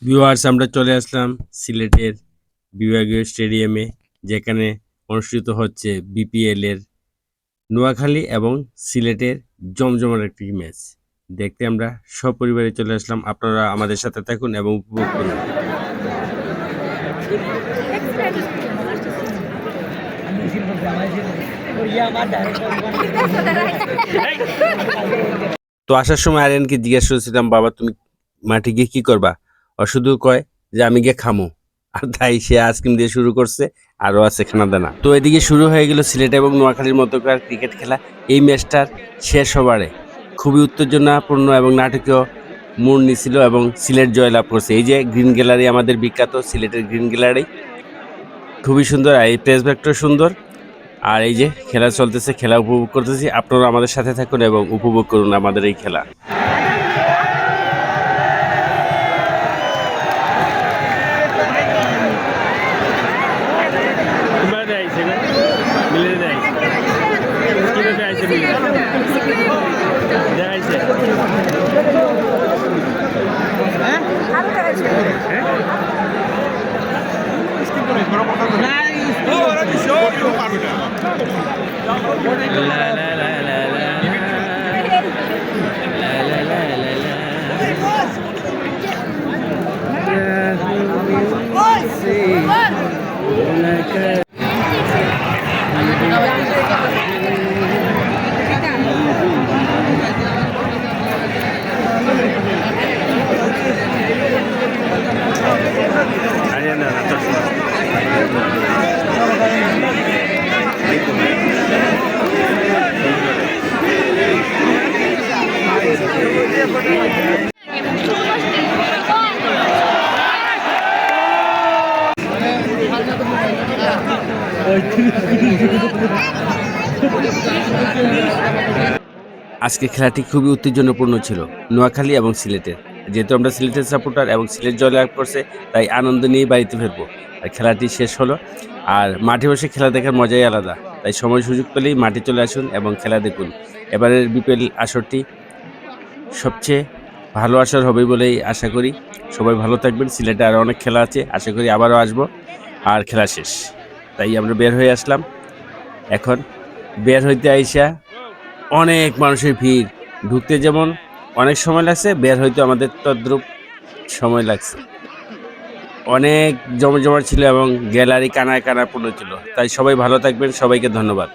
Viewers, আমরা চলে আসলাম সিলেটের বিভাগীয় স্টেডিয়ামে, যেখানে অনুষ্ঠিত হচ্ছে বিপিএল এর নোয়াখালী এবং সিলেটের জমজমার একটি ম্যাচ দেখতে আমরা সপরিবারে চলে আসলাম। আপনারা আমাদের সাথে থাকুন এবং উপভোগ করুন। তো আসার সময় আরিয়ানকে জিজ্ঞেস করেছিলাম, বাবা তুমি মাঠে গিয়ে কি করবা? ও শুধু কয় যে আমি গিয়ে খামো, আর তাই সে আইসক্রিম দিয়ে শুরু করছে, আরও আছে খানা দানা। তো এদিকে শুরু হয়ে গেল সিলেট এবং নোয়াখালীর মধ্যকার ক্রিকেট খেলা। এই ম্যাচটার শেষ ওভারে খুবই উত্তেজনাপূর্ণ এবং নাটকীয় মোড় নিছিল এবং সিলেট জয়লাভ করছে। এই যে গ্রিন গ্যালারি, আমাদের বিখ্যাত সিলেটের গ্রিন গ্যালারি, খুবই সুন্দর, আর এই প্রেস ব্যাগটাও সুন্দর। আর এই যে খেলা চলতেছে, খেলা উপভোগ করতেছি। আপনারা আমাদের সাথে থাকুন এবং উপভোগ করুন আমাদের এই খেলা। আজকে খেলাটি খুবই উত্তেজনাপূর্ণ ছিল নোয়াখালী এবং সিলেটের। যেহেতু আমরা সিলেটের সাপোর্টার এবং সিলেট জয়লাভ করছে, তাই আনন্দ নিয়ে বাড়িতে ফিরবো। আর খেলাটি শেষ হলো, আর মাঠে বসে খেলা দেখার মজাই আলাদা। তাই সময় সুযোগ পেলেই মাঠে চলে আসুন এবং খেলা দেখুন। এবারের বিপিএল আসরটি সবচেয়ে ভালো আসর হবে বলেই আশা করি। সবাই ভালো থাকবেন। সিলেটে আরও অনেক খেলা আছে, আশা করি আবারও আসবো। আর খেলা শেষ, তাই আমরা বের হয়ে আসলাম। এখন বের হইতে আইসা অনেক মানুষের ভিড়, ঢুকতে যেমন অনেক সময় লাগছে, বের হইতে আমাদের তদ্রুপ সময় লাগছে। অনেক জমজমাট ছিল এবং গ্যালারি কানায় কানায় পূর্ণ ছিল। তাই সবাই ভালো থাকবেন, সবাইকে ধন্যবাদ।